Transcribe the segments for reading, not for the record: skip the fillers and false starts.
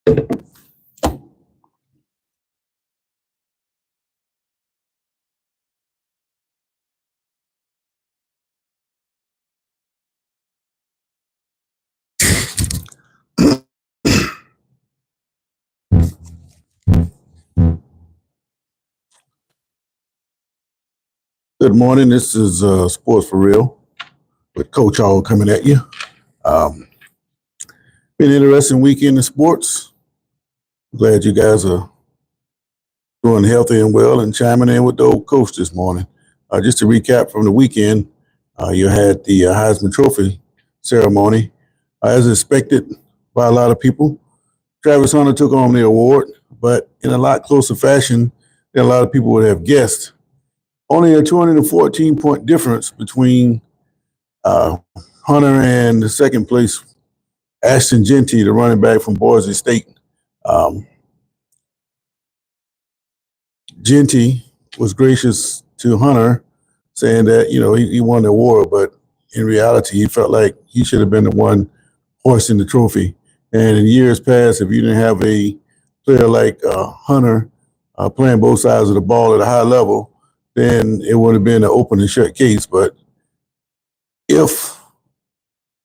Good morning. This is Sports for Real with Coach All coming at you. Um, Been an interesting weekend in sports. Glad you guys are doing healthy and well and chiming in with the old coach this morning. Just to recap from the weekend, you had the Heisman Trophy ceremony. As expected by a lot of people, Travis Hunter took home the award, but in a lot closer fashion than a lot of people would have guessed. Only a 214-point difference between uh, Hunter and the second place, Ashton Genty, the running back from Boise State. Um, Genty was gracious to Hunter, saying that he won the award, but in reality, he felt like he should have been the one hoisting the trophy. And in years past, if you didn't have a player like Hunter playing both sides of the ball at a high level, then it would have been an open and shut case. But if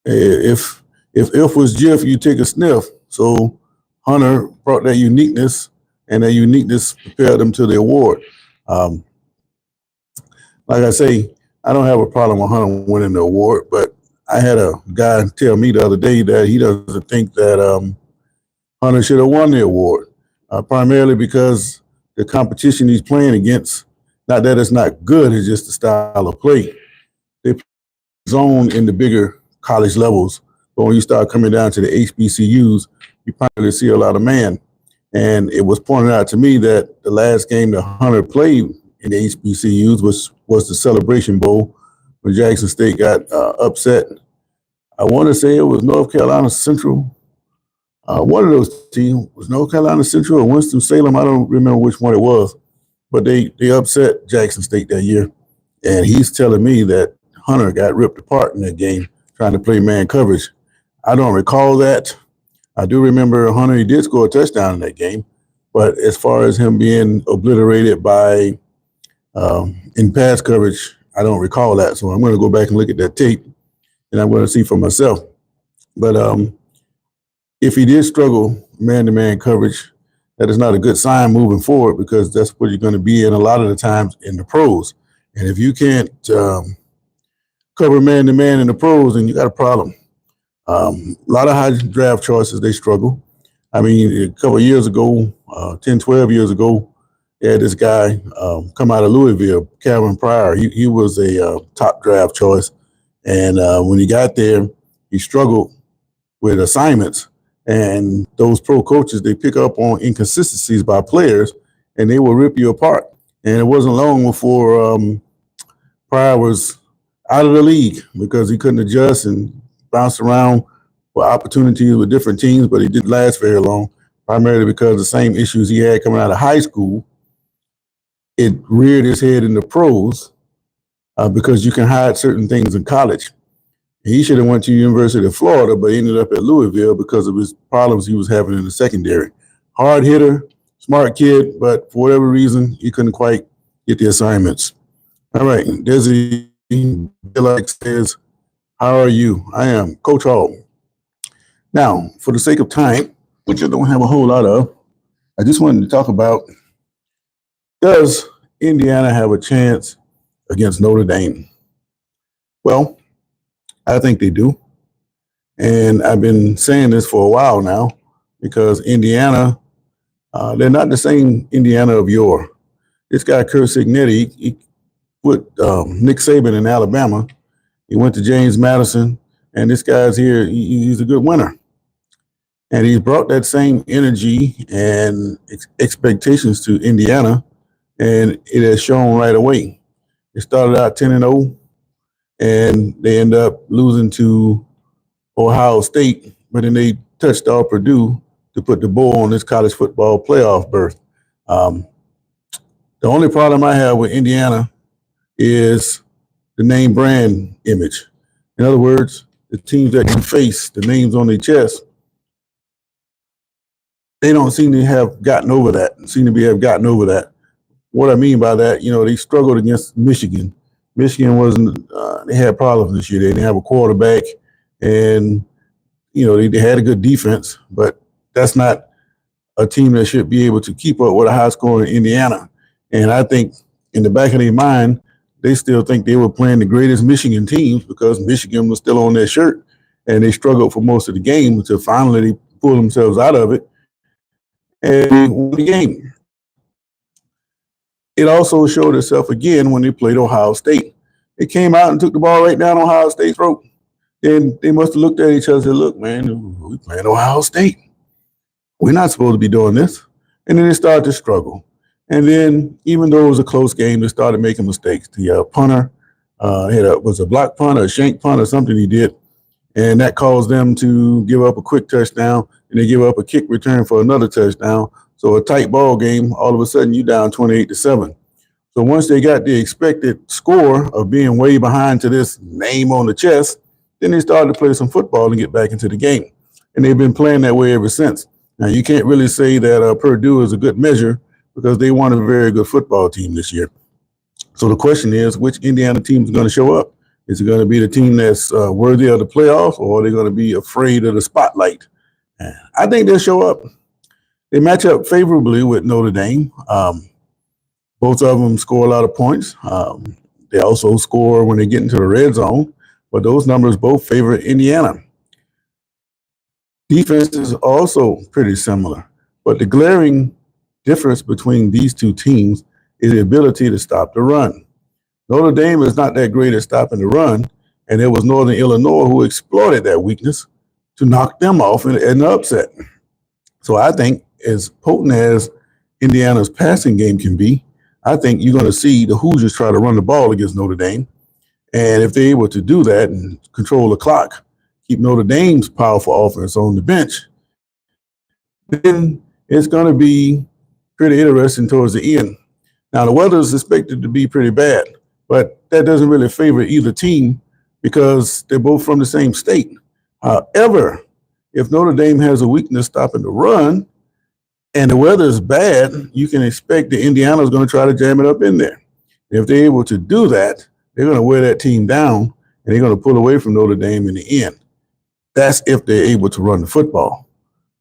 was Jiff, you take a sniff. So Hunter brought that uniqueness, and that uniqueness propelled him to the award. Um, like I say, I don't have a problem with Hunter winning the award, but I had a guy tell me the other day that he doesn't think that Hunter should have won the award, primarily because the competition he's playing against, not that it's not good, it's just the style of play. They play zone in the bigger college levels, but when you start coming down to the HBCUs, you probably see a lot of man. And it was pointed out to me that the last game that Hunter played in the HBCUs was the Celebration Bowl when Jackson State got upset. I want to say it was North Carolina Central. One of those teams was North Carolina Central or Winston-Salem. I don't remember which one it was, but they upset Jackson State that year. And he's telling me that Hunter got ripped apart in that game trying to play man coverage. I don't recall that. I do remember Hunter, he did score a touchdown in that game. But as far as him being obliterated by in pass coverage, I don't recall that. So I'm going to go back and look at that tape, and I'm going to see for myself. But if he did struggle man-to-man coverage, that is not a good sign moving forward, because that's what you're going to be in a lot of the times in the pros. And if you can't cover man-to-man in the pros, then you got a problem. A lot of high draft choices, they struggle. I mean, a couple of years ago, 10, 12 years ago, they had this guy come out of Louisville, Calvin Pryor. He was a top draft choice. And when he got there, he struggled with assignments. And those pro coaches, they pick up on inconsistencies by players, and they will rip you apart. And it wasn't long before Pryor was out of the league because he couldn't adjust and bounced around for opportunities with different teams, but he didn't last very long, primarily because the same issues he had coming out of high school, it reared his head in the pros because you can hide certain things in college. He should have went to the University of Florida, but he ended up at Louisville because of his problems he was having in the secondary. Hard hitter, smart kid, but for whatever reason, he couldn't quite get the assignments. All right, Desi Bill says, how are you? I am Coach Hall. Now, for the sake of time, which I don't have a whole lot of, I just wanted to talk about, does Indiana have a chance against Notre Dame? Well, I think they do. And I've been saying this for a while now because Indiana, they're not the same Indiana of yore. This guy, Curt Cignetti, he put Nick Saban in Alabama. He went to James Madison, and this guy's here. He's a good winner. And he's brought that same energy and expectations to Indiana, and it has shown right away. It started out 10-0, and they end up losing to Ohio State, but then they touched off Purdue to put the bow on this college football playoff berth. The only problem I have with Indiana is the name brand image. In other words, the teams that you face, the names on their chest, they don't seem to have gotten over that. Have gotten over that. What I mean by that, they struggled against Michigan. Michigan wasn't. They had problems this year. They didn't have a quarterback, and they had a good defense, but that's not a team that should be able to keep up with a high score in Indiana. And I think in the back of their mind, they still think they were playing the greatest Michigan teams because Michigan was still on their shirt, and they struggled for most of the game until finally they pulled themselves out of it and won the game. It also showed itself again when they played Ohio State. They came out and took the ball right down Ohio State's throat. Then they must have looked at each other and said, look, man, we playing Ohio State. We're not supposed to be doing this. And then they started to struggle. And then, even though it was a close game, they started making mistakes. The punter was a block punt, or a shank punt, or something he did. And that caused them to give up a quick touchdown, and they give up a kick return for another touchdown. So a tight ball game, all of a sudden you down 28-7. So once they got the expected score of being way behind to this name on the chest, then they started to play some football and get back into the game. And they've been playing that way ever since. Now, you can't really say that Purdue is a good measure because they won a very good football team this year. So the question is, which Indiana team is going to show up? Is it going to be the team that's worthy of the playoffs, or are they going to be afraid of the spotlight? I think they'll show up. They match up favorably with Notre Dame. Both of them score a lot of points. They also score when they get into the red zone, but those numbers both favor Indiana. Defense is also pretty similar, but the glaring difference between these two teams is the ability to stop the run. Notre Dame is not that great at stopping the run, and it was Northern Illinois who exploited that weakness to knock them off in an upset. So I think as potent as Indiana's passing game can be, I think you're going to see the Hoosiers try to run the ball against Notre Dame. And if they're able to do that and control the clock, keep Notre Dame's powerful offense on the bench, then it's going to be pretty interesting towards the end. Now, the weather is expected to be pretty bad, but that doesn't really favor either team because they're both from the same state. However, if Notre Dame has a weakness stopping the run and the weather is bad, you can expect the Indiana is going to try to jam it up in there. If they're able to do that, they're going to wear that team down and they're going to pull away from Notre Dame in the end. That's if they're able to run the football.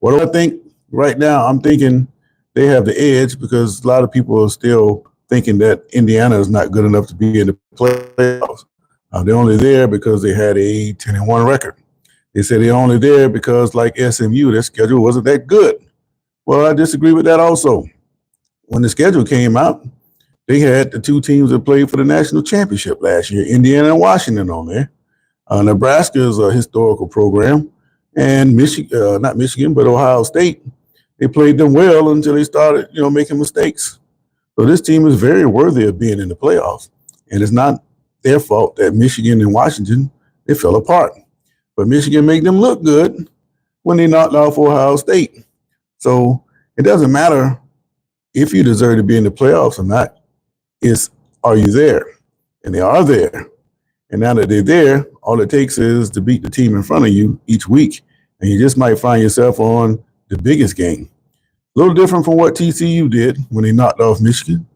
What do I think? Right now, I'm thinking they have the edge because a lot of people are still thinking that Indiana is not good enough to be in the playoffs. They're only there because they had a 10-1 record. They said they're only there because, like SMU, their schedule wasn't that good. Well, I disagree with that also. When the schedule came out, they had the two teams that played for the national championship last year, Indiana and Washington on there. Nebraska is a historical program, and not Michigan, but Ohio State. They played them well until they started, making mistakes. So this team is very worthy of being in the playoffs, and it's not their fault that Michigan and Washington, they fell apart. But Michigan made them look good when they knocked off Ohio State. So it doesn't matter if you deserve to be in the playoffs or not. It's, are you there? And they are there. And now that they're there, all it takes is to beat the team in front of you each week. And you just might find yourself on the biggest game. A little different from what TCU did when they knocked off Michigan.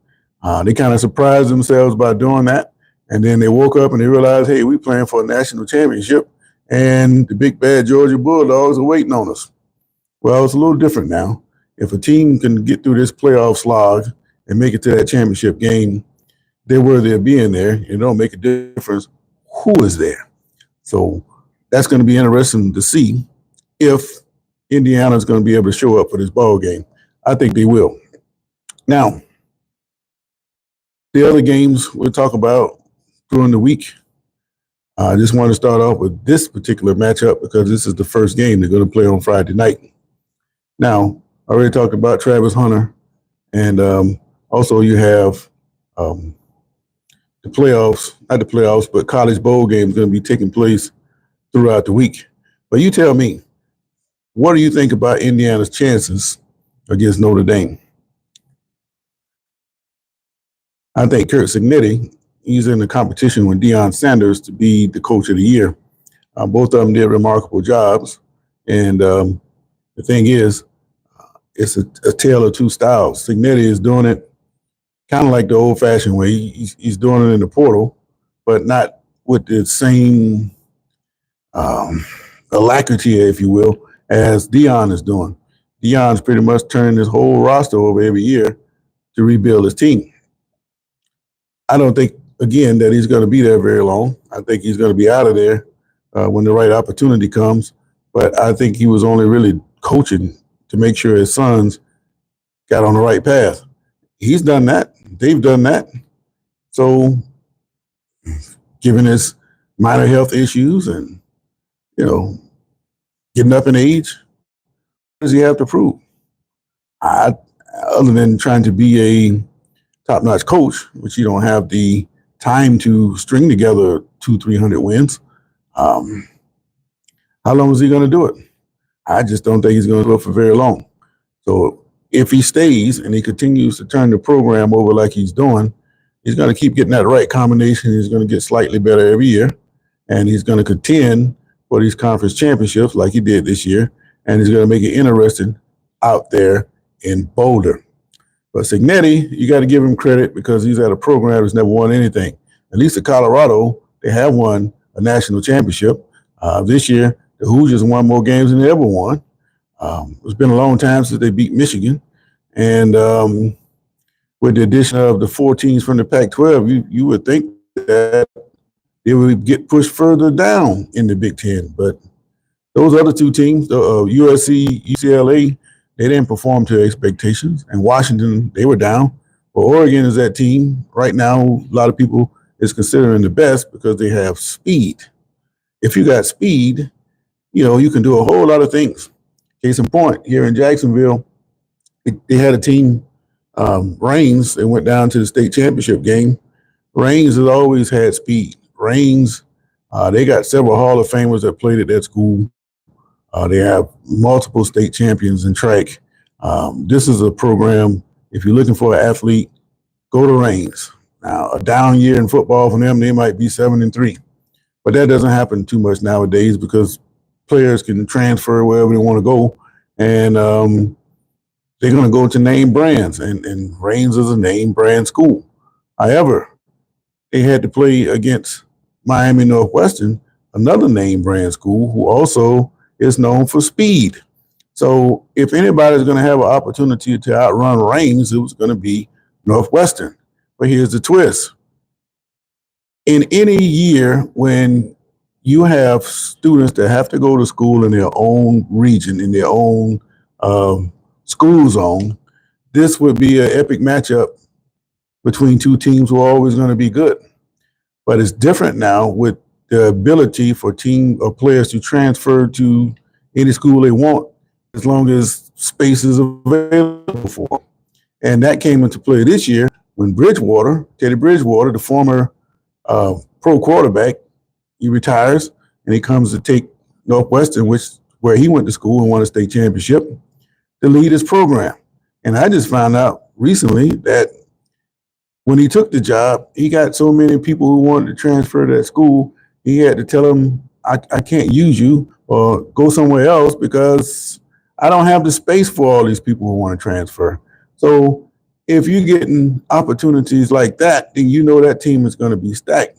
They kind of surprised themselves by doing that. And then they woke up and they realized, hey, we're playing for a national championship. And the big bad Georgia Bulldogs are waiting on us. Well, it's a little different now. If a team can get through this playoff slog and make it to that championship game, they're worthy of being there. It don't make a difference who is there. So that's going to be interesting to see if Indiana is going to be able to show up for this ball game. I think they will. Now, the other games we'll talk about during the week. I just want to start off with this particular matchup because this is the first game they're going to play on Friday night. Now, I already talked about Travis Hunter, and also you have the playoffs, not the playoffs, but college bowl games going to be taking place throughout the week. But you tell me, what do you think about Indiana's chances against Notre Dame? I think Kurt Cignetti, he's in the competition with Deion Sanders to be the coach of the year. Both of them did remarkable jobs. And the thing is, it's a tale of two styles. Signetti is doing it kind of like the old-fashioned way. He's doing it in the portal, but not with the same um, alacrity, if you will, as Dion is doing. Dion's pretty much turning his whole roster over every year to rebuild his team. I don't think, again, that he's going to be there very long. I think he's going to be out of there when the right opportunity comes. But I think he was only really coaching to make sure his sons got on the right path. He's done that. They've done that. So, given his minor health issues and, getting up in age, what does he have to prove? Other than trying to be a top-notch coach, which you don't have the time to string together 200-300 wins, how long is he going to do it? I just don't think he's going to do it for very long. So if he stays and he continues to turn the program over like he's doing, he's going to keep getting that right combination. He's going to get slightly better every year, and he's going to contend for these conference championships like he did this year, and he's going to make it interesting out there in Boulder. But Signetti, you got to give him credit because he's at a program that's never won anything. At least at Colorado, they have won a national championship. This year, the Hoosiers won more games than they ever won. It's been a long time since they beat Michigan. And with the addition of the 4 teams from the Pac-12, you would think that they would get pushed further down in the Big Ten. But those other 2 teams, USC, UCLA, they didn't perform to expectations. And Washington, they were down. But Oregon is that team right now. A lot of people is considering the best because they have speed. If you got speed, you can do a whole lot of things. Case in point, here in Jacksonville, they had a team, Reigns, they went down to the state championship game. Reigns has always had speed. Reigns, they got several Hall of Famers that played at that school. They have multiple state champions in track. This is a program, if you're looking for an athlete, go to Reigns. Now, a down year in football for them, they might be 7-3. But that doesn't happen too much nowadays because players can transfer wherever they want to go. And they're going to go to name brands. And Reigns is a name brand school. However, they had to play against Miami Northwestern, another name brand school who also is known for speed. So if anybody's going to have an opportunity to outrun Reigns, it was going to be Northwestern. But here's the twist. In any year when you have students that have to go to school in their own region, in their own school zone, this would be an epic matchup between 2 teams who are always going to be good. But it's different now with the ability for team or players to transfer to any school they want as long as space is available for them. And that came into play this year when Teddy Bridgewater, the former pro quarterback, he retires and he comes to take Northwestern, where he went to school and won a state championship, to lead his program. And I just found out recently that when he took the job, he got so many people who wanted to transfer to that school, he had to tell them, I can't use you or go somewhere else because I don't have the space for all these people who want to transfer. So if you're getting opportunities like that, then you know that team is going to be stacked.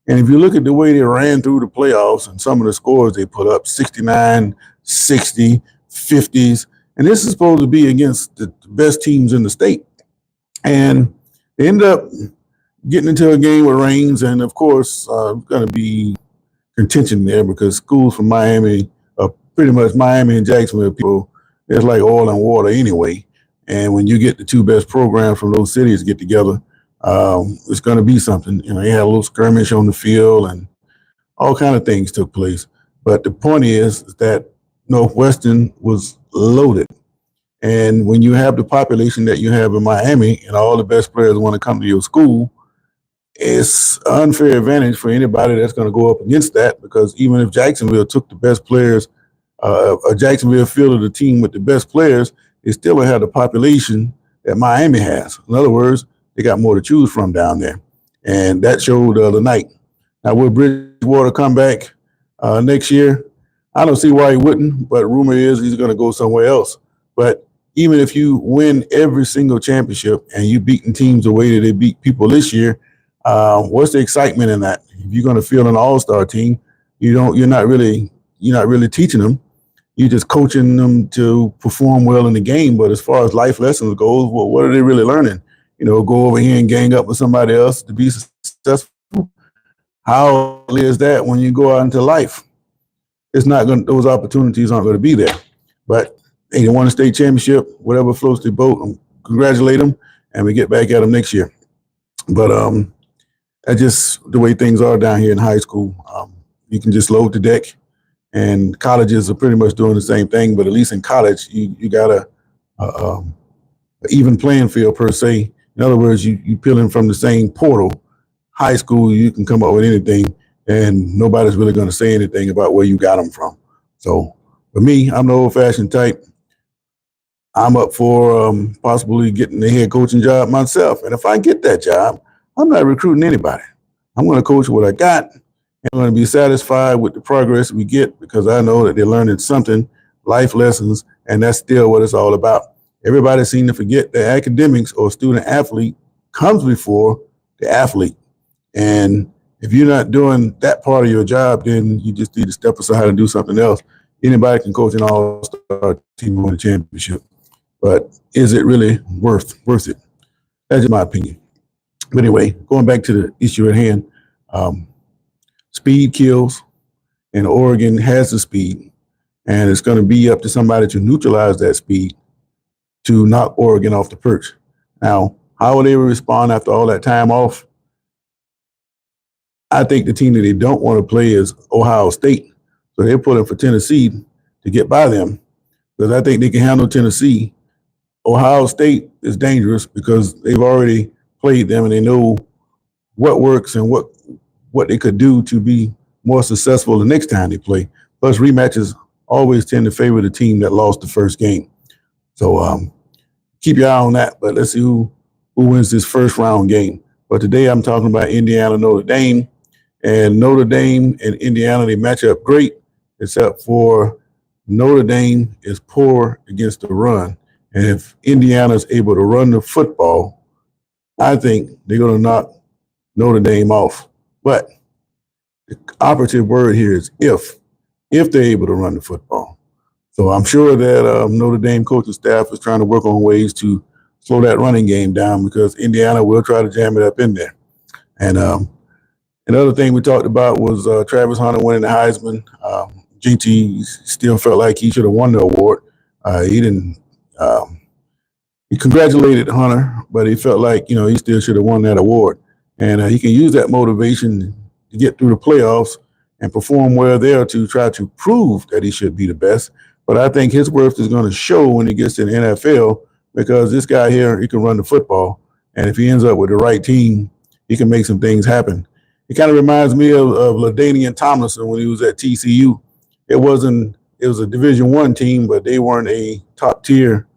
And if you look at the way they ran through the playoffs and some of the scores they put up, 69, 60, 50s, and this is supposed to be against the best teams in the state. And they end up getting into a game with Reigns, and of course, going to be contention there because schools from Miami, pretty much Miami and Jacksonville people, it's like oil and water anyway. And when you get the 2 best programs from those cities get together, it's going to be something. They had a little skirmish on the field and all kind of things took place. But the point is that Northwestern was loaded. And when you have the population that you have in Miami and all the best players want to come to your school, it's an unfair advantage for anybody that's going to go up against that because even if Jacksonville took the best players, Jacksonville fielded the team with the best players, they still don't have the population that Miami has. In other words, they got more to choose from down there. And that showed the other night. Now, will Bridgewater come back next year? I don't see why he wouldn't, but rumor is he's going to go somewhere else. But even if you win every single championship and you beating teams the way that they beat people this year, what's the excitement in that? If you're going to field an all-star team, you're not really teaching them. You're just coaching them to perform well in the game. But as far as life lessons goes, well, what are they really learning? Go over here and gang up with somebody else to be successful. How is that when you go out into life? It's not going. Those opportunities aren't going to be there. But hey, they won a state championship. Whatever floats their boat, congratulate them, and we get back at them next year. But that's just the way things are down here in high school. You can just load the deck, and colleges are pretty much doing the same thing. But at least in college, you got a even playing field per se. In other words, you peeling from the same portal. High school, you can come up with anything, and nobody's really going to say anything about where you got them from. So for me, I'm the old-fashioned type. I'm up for possibly getting the head coaching job myself. And if I get that job, I'm not recruiting anybody. I'm going to coach what I got, and I'm going to be satisfied with the progress we get because I know that they're learning something, life lessons, and that's still what it's all about. Everybody seems to forget that academics or student athlete comes before the athlete. And if you're not doing that part of your job, then you just need to step aside and do something else. Anybody can coach an all-star team win a championship, but is it really worth it? That's just my opinion. But anyway, going back to the issue at hand, speed kills, and Oregon has the speed, and it's going to be up to somebody to neutralize that speed to knock Oregon off the perch. Now, how will they respond after all that time off? I think the team that they don't want to play is Ohio State. So they're pulling for Tennessee to get by them because I think they can handle Tennessee. Ohio State is dangerous because they've already played them and they know what works and what they could do to be more successful the next time they play. Plus, rematches always tend to favor the team that lost the first game. So keep your eye on that. But let's see who wins this first round game. But today I'm talking about Indiana, Notre Dame. And Notre Dame and Indiana, they match up great, except for Notre Dame is poor against the run. And if Indiana is able to run the football, I think they're going to knock Notre Dame off. But the operative word here is if they're able to run the football. So I'm sure that Notre Dame coaching staff is trying to work on ways to slow that running game down because Indiana will try to jam it up in there. And another thing we talked about was Travis Hunter winning the Heisman. GT still felt like he should have won the award. He didn't. He congratulated Hunter, but he felt like he still should have won that award. And he can use that motivation to get through the playoffs and perform well there to try to prove that he should be the best. But I think his worth is going to show when he gets to the NFL because this guy here, he can run the football. And if he ends up with the right team, he can make some things happen. It kind of reminds me of LaDainian Tomlinson when he was at TCU. It was a Division I team, but they weren't a top tier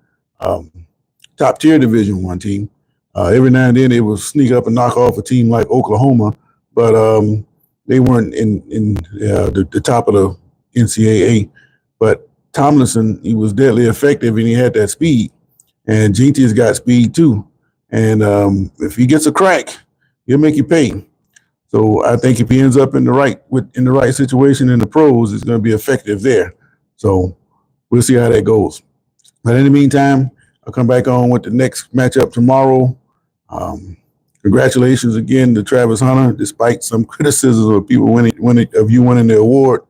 Division I team. Every now and then they would sneak up and knock off a team like Oklahoma, but they weren't in the top of the NCAA. But Tomlinson, he was deadly effective and he had that speed. And GT's got speed too. And if he gets a crack, he'll make you pay. So I think if he ends up in the right situation in the pros, it's going to be effective there. So we'll see how that goes. But in the meantime, I'll come back on with the next matchup tomorrow. Congratulations again to Travis Hunter, despite some criticism of people winning the award.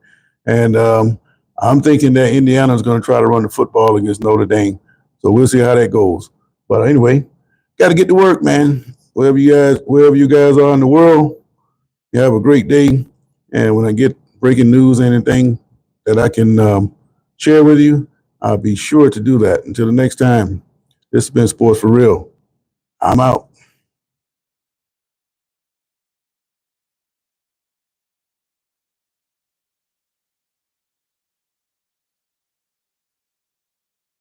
And I'm thinking that Indiana is going to try to run the football against Notre Dame. So we'll see how that goes. But anyway, got to get to work, man. Wherever you guys are in the world, you have a great day. And when I get breaking news, anything that I can share with you, I'll be sure to do that. Until the next time, this has been Sports for Real. I'm out.